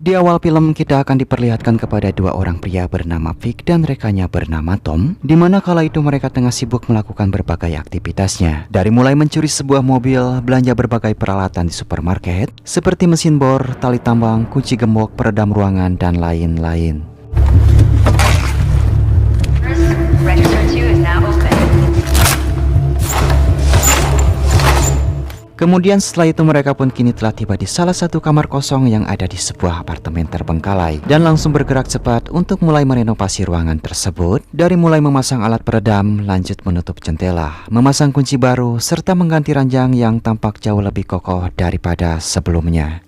Di awal film kita akan diperlihatkan kepada dua orang pria bernama Vic dan rekannya bernama Tom, di mana kala itu mereka tengah sibuk melakukan berbagai aktivitasnya. Dari mulai mencuri sebuah mobil, belanja berbagai peralatan di supermarket, seperti mesin bor, tali tambang, kunci gembok, peredam ruangan, dan lain-lain. Kemudian setelah itu mereka pun kini telah tiba di salah satu kamar kosong yang ada di sebuah apartemen terbengkalai dan langsung bergerak cepat untuk mulai merenovasi ruangan tersebut. Dari mulai memasang alat peredam, lanjut menutup jendela, memasang kunci baru, serta mengganti ranjang yang tampak jauh lebih kokoh daripada sebelumnya.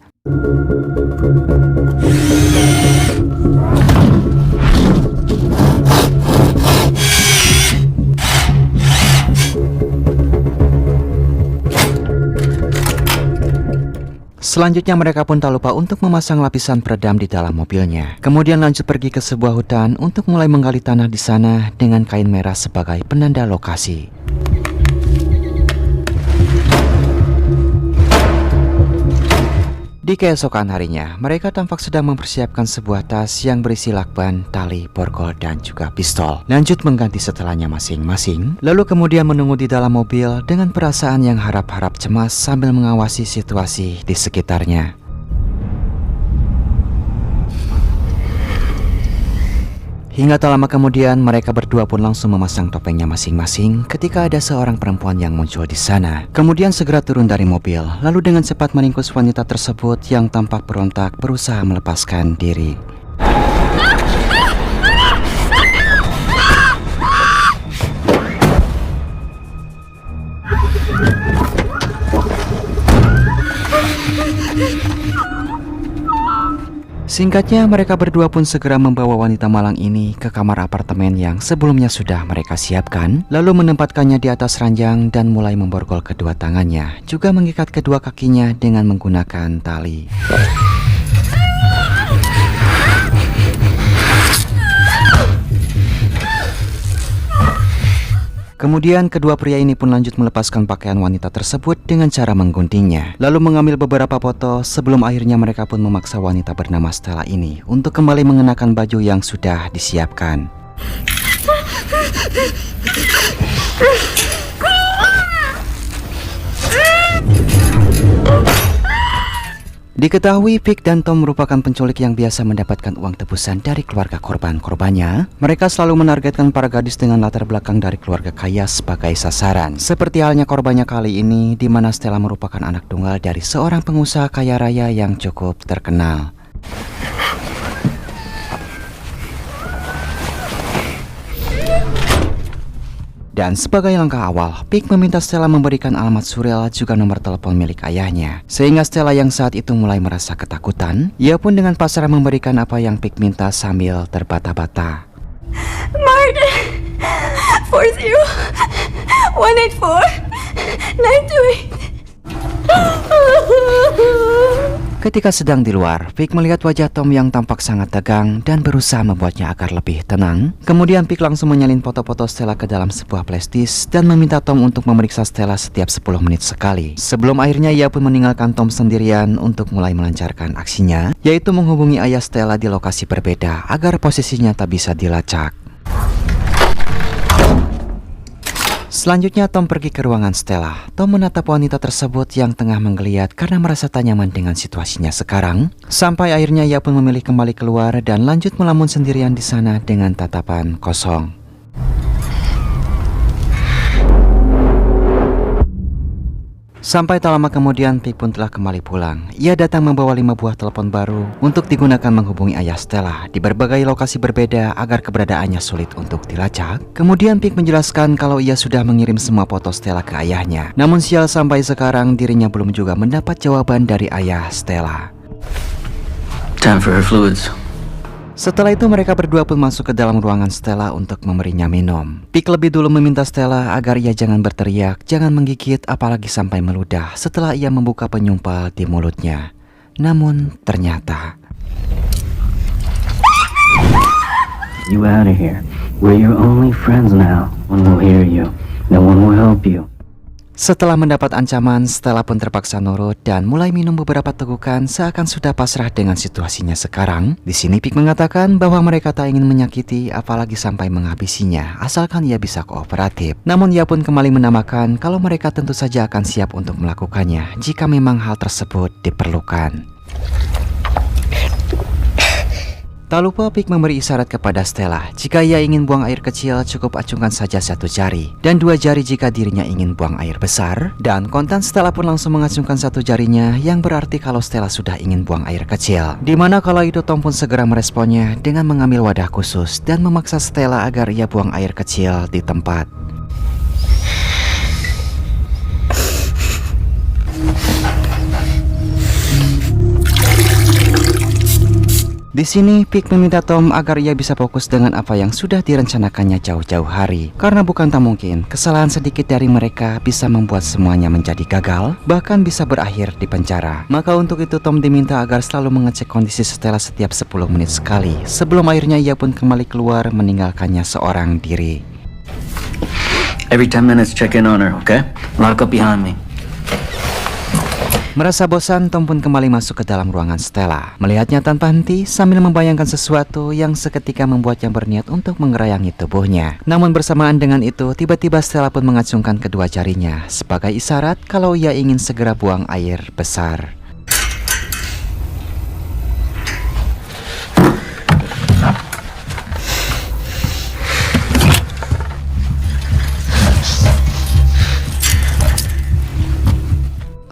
Selanjutnya mereka pun tak lupa untuk memasang lapisan peredam di dalam mobilnya. Kemudian lanjut pergi ke sebuah hutan untuk mulai menggali tanah di sana dengan kain merah sebagai penanda lokasi. Di keesokan harinya, mereka tampak sedang mempersiapkan sebuah tas yang berisi lakban, tali, borgol, dan juga pistol. Lanjut mengganti setelannya masing-masing, lalu kemudian menunggu di dalam mobil dengan perasaan yang harap-harap cemas sambil mengawasi situasi di sekitarnya. Hingga tak lama kemudian, mereka berdua pun langsung memasang topengnya masing-masing ketika ada seorang perempuan yang muncul di sana. Kemudian segera turun dari mobil, lalu dengan cepat meringkus wanita tersebut yang tampak berontak berusaha melepaskan diri. Singkatnya, mereka berdua pun segera membawa wanita malang ini ke kamar apartemen yang sebelumnya sudah mereka siapkan, lalu menempatkannya di atas ranjang dan mulai memborgol kedua tangannya, juga mengikat kedua kakinya dengan menggunakan tali. Kemudian kedua pria ini pun lanjut melepaskan pakaian wanita tersebut dengan cara mengguntingnya, lalu mengambil beberapa foto sebelum akhirnya mereka pun memaksa wanita bernama Stella ini untuk kembali mengenakan baju yang sudah disiapkan. Diketahui Vic dan Tom merupakan penculik yang biasa mendapatkan uang tebusan dari keluarga korban-korbannya. Mereka selalu menargetkan para gadis dengan latar belakang dari keluarga kaya sebagai sasaran. Seperti halnya korbannya kali ini, di mana Stella merupakan anak tunggal dari seorang pengusaha kaya raya yang cukup terkenal. Dan sebagai langkah awal, Vic meminta Stella memberikan alamat surel juga nomor telepon milik ayahnya. Sehingga Stella yang saat itu mulai merasa ketakutan, ia pun dengan pasrah memberikan apa yang Vic minta sambil terbata-bata. Martin, 40-184-928. Ketika sedang di luar, Vic melihat wajah Tom yang tampak sangat tegang dan berusaha membuatnya agar lebih tenang. Kemudian Vic langsung menyalin foto-foto Stella ke dalam sebuah flashdisk dan meminta Tom untuk memeriksa Stella setiap 10 menit sekali. Sebelum akhirnya ia pun meninggalkan Tom sendirian untuk mulai melancarkan aksinya, yaitu menghubungi ayah Stella di lokasi berbeda agar posisinya tak bisa dilacak. Selanjutnya Tom pergi ke ruangan Stella. Tom menatap wanita tersebut yang tengah menggeliat karena merasa tak nyaman dengan situasinya sekarang. Sampai akhirnya ia pun memilih kembali keluar dan lanjut melamun sendirian di sana dengan tatapan kosong. Sampai tak lama kemudian Vic pun telah kembali pulang. Ia datang membawa 5 buah telepon baru untuk digunakan menghubungi ayah Stella di berbagai lokasi berbeda agar keberadaannya sulit untuk dilacak. Kemudian Vic menjelaskan kalau ia sudah mengirim semua foto Stella ke ayahnya. Namun sial sampai sekarang dirinya belum juga mendapat jawaban dari ayah Stella. Time for her fluids. Setelah itu mereka berdua pun masuk ke dalam ruangan Stella untuk memberinya minum. Vic lebih dulu meminta Stella agar ia jangan berteriak, jangan menggigit, apalagi sampai meludah setelah ia membuka penyumpal di mulutnya. Namun ternyata You out of here. We're your only friends now. One will hear you. No one will help you. Setelah mendapat ancaman, Stella pun terpaksa nurut dan mulai minum beberapa tegukan seakan sudah pasrah dengan situasinya sekarang. Di sini Pik mengatakan bahwa mereka tak ingin menyakiti apalagi sampai menghabisinya, asalkan ia bisa kooperatif. Namun ia pun kembali menambahkan kalau mereka tentu saja akan siap untuk melakukannya jika memang hal tersebut diperlukan. Tak lupa Pik memberi isyarat kepada Stella, jika ia ingin buang air kecil cukup acungkan saja satu jari, dan dua jari jika dirinya ingin buang air besar. Dan kontan Stella pun langsung mengacungkan satu jarinya, yang berarti kalau Stella sudah ingin buang air kecil. Dimana kala itu Tom pun segera meresponnya dengan mengambil wadah khusus dan memaksa Stella agar ia buang air kecil di tempat. Di sini Pik meminta Tom agar ia bisa fokus dengan apa yang sudah direncanakannya jauh-jauh hari. Karena bukan tak mungkin kesalahan sedikit dari mereka bisa membuat semuanya menjadi gagal, bahkan bisa berakhir di penjara. Maka untuk itu Tom diminta agar selalu mengecek kondisi Stella setiap 10 menit sekali. Sebelum akhirnya ia pun kembali keluar meninggalkannya seorang diri. Every 10 minutes, check in on her, okay? Lock up behind me. Merasa bosan, Tom pun kembali masuk ke dalam ruangan Stella. Melihatnya tanpa henti sambil membayangkan sesuatu yang seketika membuatnya berniat untuk mengerayangi tubuhnya. Namun bersamaan dengan itu, tiba-tiba Stella pun mengacungkan kedua jarinya sebagai isyarat kalau ia ingin segera buang air besar.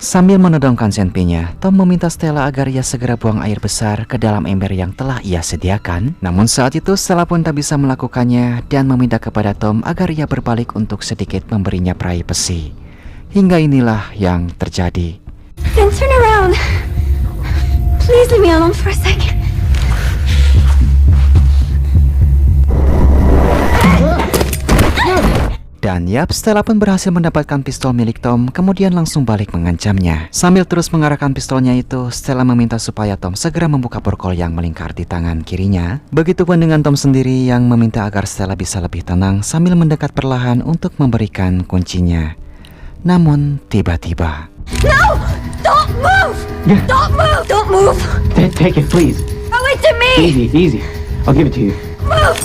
Sambil menodongkan senpinya, Tom meminta Stella agar ia segera buang air besar ke dalam ember yang telah ia sediakan. Namun saat itu Stella pun tak bisa melakukannya dan meminta kepada Tom agar ia berbalik untuk sedikit memberinya privacy. Hingga inilah yang terjadi. Then turn around. Please leave me alone for a second. Dan yap, Stella pun berhasil mendapatkan pistol milik Tom, kemudian langsung balik mengancamnya. Sambil terus mengarahkan pistolnya itu, Stella meminta supaya Tom segera membuka borgol yang melingkar di tangan kirinya. Begitupun dengan Tom sendiri yang meminta agar Stella bisa lebih tenang sambil mendekat perlahan untuk memberikan kuncinya. Namun tiba-tiba, No! Don't move! Yeah. Don't move! Don't move! Take it, please. Throw it to me! Easy. I'll give it to you. Move!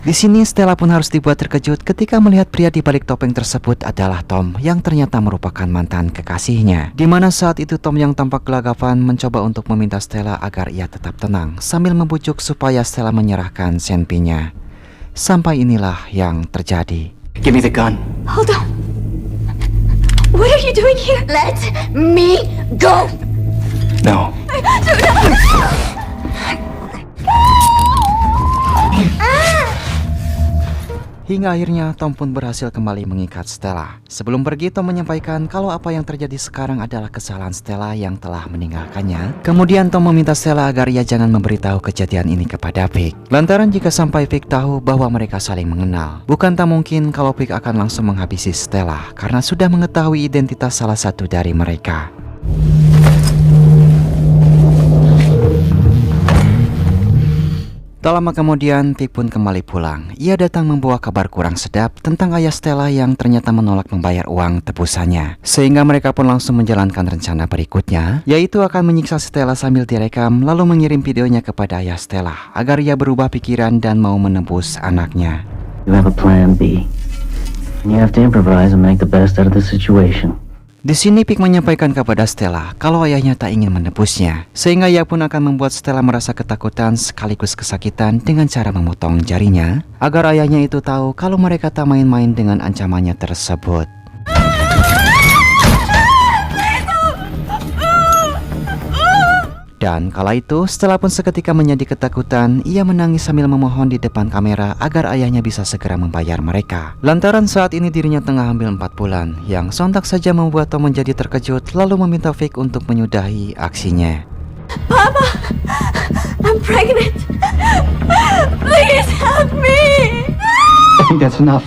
di sini Stella pun harus dibuat terkejut ketika melihat pria di balik topeng tersebut adalah Tom yang ternyata merupakan mantan kekasihnya. Dimana saat itu Tom yang tampak gelagapan mencoba untuk meminta Stella agar ia tetap tenang sambil membujuk supaya Stella menyerahkan senpinya. Sampai inilah yang terjadi. Give me the gun. Hold on. What are you doing here? Let me go! No. Hingga akhirnya Tom pun berhasil kembali mengikat Stella. Sebelum pergi, Tom menyampaikan kalau apa yang terjadi sekarang adalah kesalahan Stella yang telah meninggalkannya. Kemudian Tom meminta Stella agar ia jangan memberitahu kejadian ini kepada Pik. Lantaran jika sampai Pik tahu bahwa mereka saling mengenal, bukan tak mungkin kalau Pik akan langsung menghabisi Stella karena sudah mengetahui identitas salah satu dari mereka. Tak lama kemudian, Pik pun kembali pulang. Ia datang membawa kabar kurang sedap tentang ayah Stella yang ternyata menolak membayar uang tebusannya. Sehingga mereka pun langsung menjalankan rencana berikutnya, yaitu akan menyiksa Stella sambil direkam lalu mengirim videonya kepada ayah Stella agar ia berubah pikiran dan mau menebus anaknya. You have a plan B. And you have to improvise and make the best out of the situation. Di sini Pik menyampaikan kepada Stella kalau ayahnya tak ingin menebusnya, sehingga ia pun akan membuat Stella merasa ketakutan sekaligus kesakitan dengan cara memotong jarinya, agar ayahnya itu tahu kalau mereka tak main-main dengan ancamannya tersebut. Dan kala itu, Stella pun seketika menjadi ketakutan. Ia menangis sambil memohon di depan kamera agar ayahnya bisa segera membayar mereka. Lantaran saat ini dirinya tengah hamil 4 bulan, yang sontak saja membuat Tom menjadi terkejut lalu meminta Vic untuk menyudahi aksinya. Papa! I'm pregnant! Please help me! I think that's enough.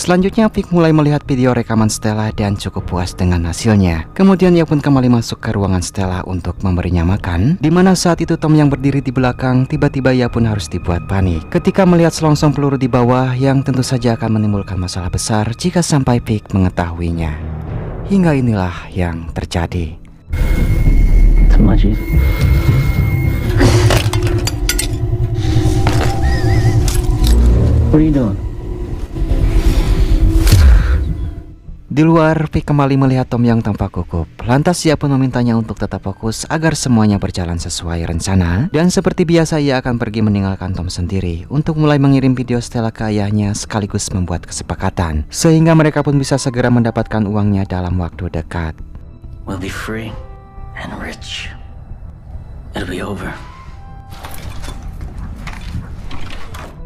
Selanjutnya Vic mulai melihat video rekaman Stella dan cukup puas dengan hasilnya. Kemudian ia pun kembali masuk ke ruangan Stella untuk memberinya makan, dimana saat itu Tom yang berdiri di belakang tiba-tiba ia pun harus dibuat panik ketika melihat selongsong peluru di bawah yang tentu saja akan menimbulkan masalah besar jika sampai Vic mengetahuinya. Hingga inilah yang terjadi. It's much easier. What are you doing? Di luar, Vic kembali melihat Tom yang tampak gugup. Lantas ia pun memintanya untuk tetap fokus agar semuanya berjalan sesuai rencana. Dan seperti biasa ia akan pergi meninggalkan Tom sendiri untuk mulai mengirim video Stella ke ayahnya sekaligus membuat kesepakatan sehingga mereka pun bisa segera mendapatkan uangnya dalam waktu dekat. We'll be free and rich. It'll be over.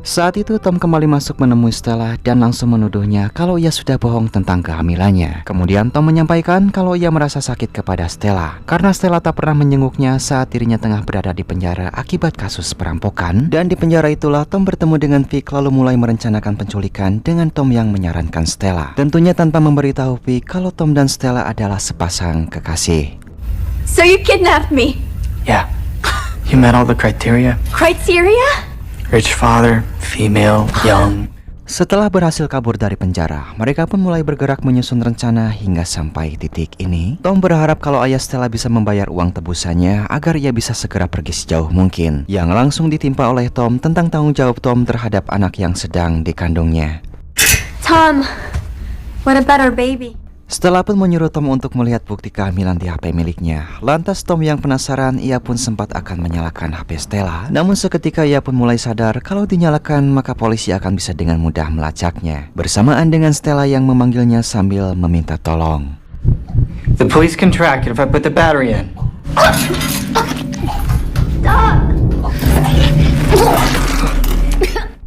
Saat itu Tom kembali masuk menemui Stella dan langsung menuduhnya kalau ia sudah bohong tentang kehamilannya. Kemudian Tom menyampaikan kalau ia merasa sakit kepada Stella karena Stella tak pernah menjenguknya saat dirinya tengah berada di penjara akibat kasus perampokan. Dan di penjara itulah Tom bertemu dengan Vic lalu mulai merencanakan penculikan dengan Tom yang menyarankan Stella. Tentunya tanpa memberitahu Vic kalau Tom dan Stella adalah sepasang kekasih. So you kidnapped me. Yeah. You met all the criteria. Criteria? Rich father, female, young. Setelah berhasil kabur dari penjara, mereka pun mulai bergerak menyusun rencana hingga sampai titik ini. Tom berharap kalau ayah Stella bisa membayar uang tebusannya agar ia bisa segera pergi sejauh mungkin. Yang langsung ditimpa oleh Tom tentang tanggung jawab Tom terhadap anak yang sedang dikandungnya. Tom, what about our baby? Stella pun menyuruh Tom untuk melihat bukti kehamilan di HP miliknya. Lantas Tom yang penasaran, ia pun sempat akan menyalakan HP Stella. Namun seketika ia pun mulai sadar kalau dinyalakan maka polisi akan bisa dengan mudah melacaknya. Bersamaan dengan Stella yang memanggilnya sambil meminta tolong. The police can track it if I put the battery in.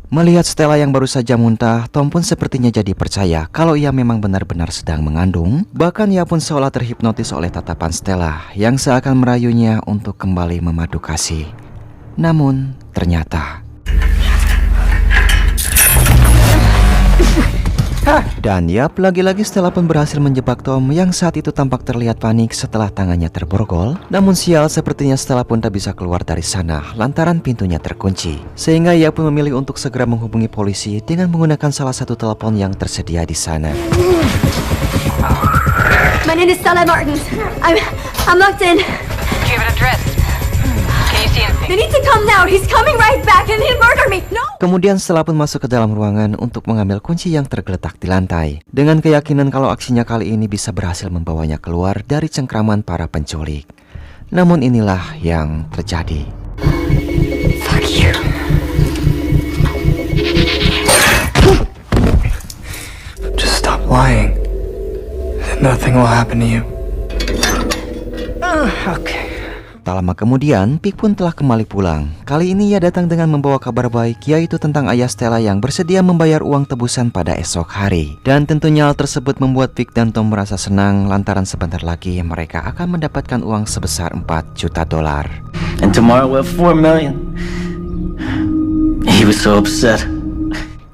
Melihat Stella yang baru saja muntah, Tom pun sepertinya jadi percaya kalau ia memang benar-benar sedang mengandung. Bahkan ia pun seolah terhipnotis oleh tatapan Stella yang seakan merayunya untuk kembali memadu kasih. Namun, ternyata dan yap, lagi-lagi Stella pun berhasil menjebak Tom yang saat itu tampak terlihat panik setelah tangannya terborgol. Namun sial, sepertinya Stella pun tak bisa keluar dari sana lantaran pintunya terkunci. Sehingga ia pun memilih untuk segera menghubungi polisi dengan menggunakan salah satu telepon yang tersedia di sana. My name is Stella Martins. I'm locked in. Do you have an address? Can you see anything? They need to come now. He's coming right back and he'll murder me. No! Kemudian Stella pun masuk ke dalam ruangan untuk mengambil kunci yang tergeletak di lantai dengan keyakinan kalau aksinya kali ini bisa berhasil membawanya keluar dari cengkraman para penculik. Namun inilah yang terjadi. Fuck you. Just stop lying. Nothing will happen to you. Okay. Tak lama kemudian, Vic pun telah kembali pulang. Kali ini ia datang dengan membawa kabar baik, yaitu tentang ayah Stella yang bersedia membayar uang tebusan pada esok hari. Dan tentunya hal tersebut membuat Vic dan Tom merasa senang lantaran sebentar lagi mereka akan mendapatkan uang sebesar $4 juta. And tomorrow we'll have 4 million. He was so upset.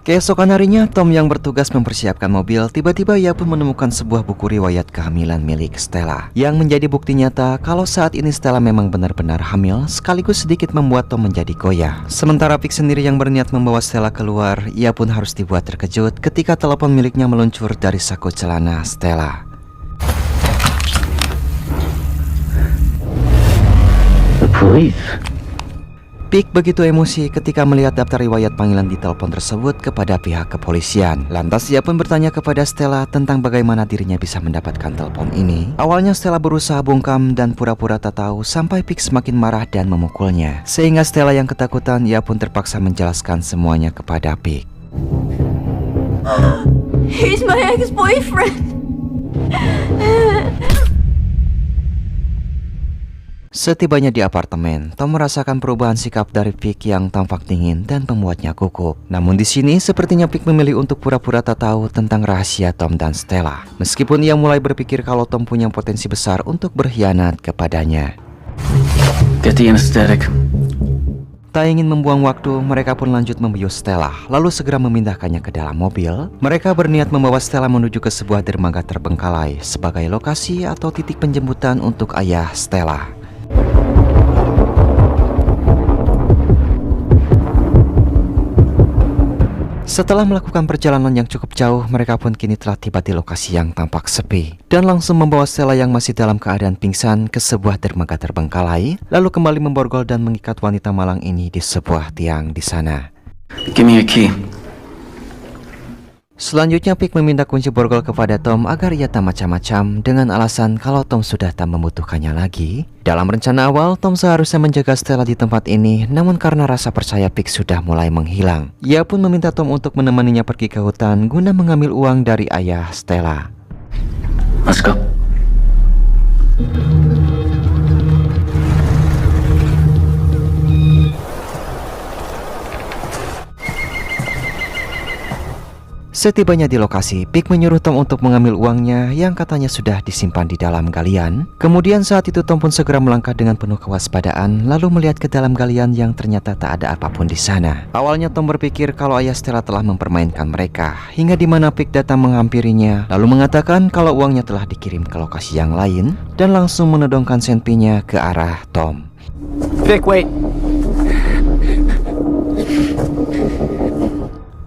Keesokan harinya, Tom yang bertugas mempersiapkan mobil, tiba-tiba ia pun menemukan sebuah buku riwayat kehamilan milik Stella yang menjadi bukti nyata kalau saat ini Stella memang benar-benar hamil, sekaligus sedikit membuat Tom menjadi goyah. Sementara Vic sendiri yang berniat membawa Stella keluar, ia pun harus dibuat terkejut ketika telepon miliknya meluncur dari saku celana Stella. The police. Vic begitu emosi ketika melihat daftar riwayat panggilan di telepon tersebut kepada pihak kepolisian. Lantas ia pun bertanya kepada Stella tentang bagaimana dirinya bisa mendapatkan telepon ini. Awalnya Stella berusaha bungkam dan pura-pura tak tahu sampai Vic semakin marah dan memukulnya. Sehingga Stella yang ketakutan, ia pun terpaksa menjelaskan semuanya kepada Vic. He's my ex-boyfriend. Setibanya di apartemen, Tom merasakan perubahan sikap dari Vic yang tampak dingin dan membuatnya gugup. Namun di sini sepertinya Vic memilih untuk pura-pura tak tahu tentang rahasia Tom dan Stella. Meskipun ia mulai berpikir kalau Tom punya potensi besar untuk berkhianat kepadanya. Get the anesthetic. Tak ingin membuang waktu, mereka pun lanjut membius Stella, lalu segera memindahkannya ke dalam mobil. Mereka berniat membawa Stella menuju ke sebuah dermaga terbengkalai sebagai lokasi atau titik penjemputan untuk ayah Stella. Setelah melakukan perjalanan yang cukup jauh, mereka pun kini telah tiba di lokasi yang tampak sepi dan langsung membawa Stella yang masih dalam keadaan pingsan ke sebuah dermaga terbengkalai, lalu kembali memborgol dan mengikat wanita malang ini di sebuah tiang di sana. Give me your key. Selanjutnya Pig meminta kunci borgol kepada Tom agar ia tak macam-macam dengan alasan kalau Tom sudah tak membutuhkannya lagi. Dalam rencana awal, Tom seharusnya menjaga Stella di tempat ini, namun karena rasa percaya Pig sudah mulai menghilang, ia pun meminta Tom untuk menemaninya pergi ke hutan guna mengambil uang dari ayah Stella. Let's go. Setibanya di lokasi, Pig menyuruh Tom untuk mengambil uangnya yang katanya sudah disimpan di dalam galian. Kemudian saat itu Tom pun segera melangkah dengan penuh kewaspadaan, lalu melihat ke dalam galian yang ternyata tak ada apapun di sana. Awalnya Tom berpikir kalau ayah Stella telah mempermainkan mereka, hingga di mana Pig datang menghampirinya, lalu mengatakan kalau uangnya telah dikirim ke lokasi yang lain, dan langsung menodongkan senpinya ke arah Tom. Vic, wait.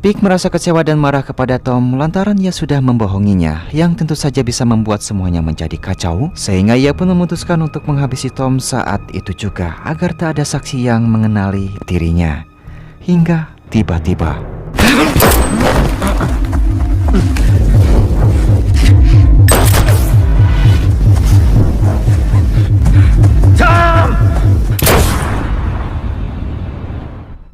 Pig merasa kecewa dan marah kepada Tom lantaran ia sudah membohonginya, yang tentu saja bisa membuat semuanya menjadi kacau, sehingga ia pun memutuskan untuk menghabisi Tom saat itu juga agar tak ada saksi yang mengenali dirinya. Hingga tiba-tiba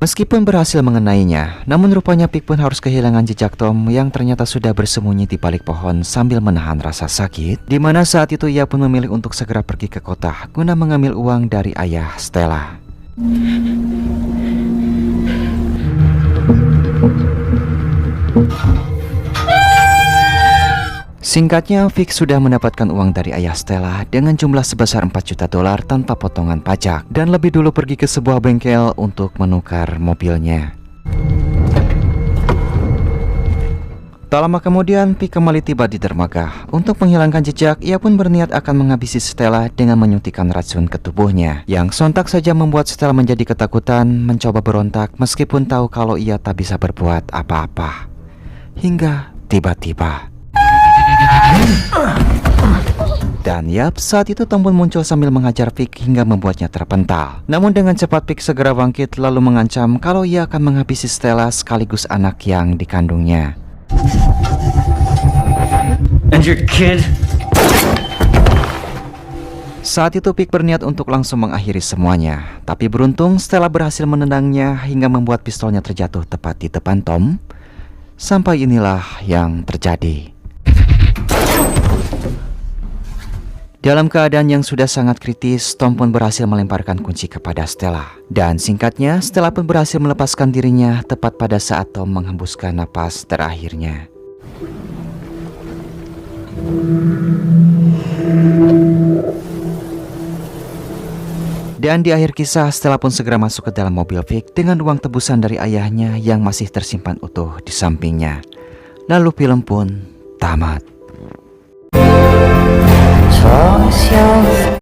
meskipun berhasil mengenainya, namun rupanya Pig pun harus kehilangan jejak Tom yang ternyata sudah bersembunyi di balik pohon sambil menahan rasa sakit, di mana saat itu ia pun memilih untuk segera pergi ke kota guna mengambil uang dari ayah Stella. Singkatnya, Vic sudah mendapatkan uang dari ayah Stella dengan jumlah sebesar 4 juta dolar tanpa potongan pajak, dan lebih dulu pergi ke sebuah bengkel untuk menukar mobilnya. Tak lama kemudian, Vic kembali tiba di dermaga. Untuk menghilangkan jejak, ia pun berniat akan menghabisi Stella dengan menyuntikkan racun ke tubuhnya, yang sontak saja membuat Stella menjadi ketakutan, mencoba berontak meskipun tahu kalau ia tak bisa berbuat apa-apa. Hingga tiba-tiba dan yap, saat itu Tom pun muncul sambil menghajar Vic hingga membuatnya terpental. Namun dengan cepat Vic segera bangkit lalu mengancam kalau ia akan menghabisi Stella sekaligus anak yang dikandungnya. And your kid? Saat itu Vic berniat untuk langsung mengakhiri semuanya, tapi beruntung Stella berhasil menendangnya hingga membuat pistolnya terjatuh tepat di depan Tom. Sampai inilah yang terjadi. Dalam keadaan yang sudah sangat kritis, Tom pun berhasil melemparkan kunci kepada Stella. Dan singkatnya, Stella pun berhasil melepaskan dirinya tepat pada saat Tom menghembuskan napas terakhirnya. Dan di akhir kisah, Stella pun segera masuk ke dalam mobil Vic dengan uang tebusan dari ayahnya yang masih tersimpan utuh di sampingnya. Lalu film pun tamat. Choose your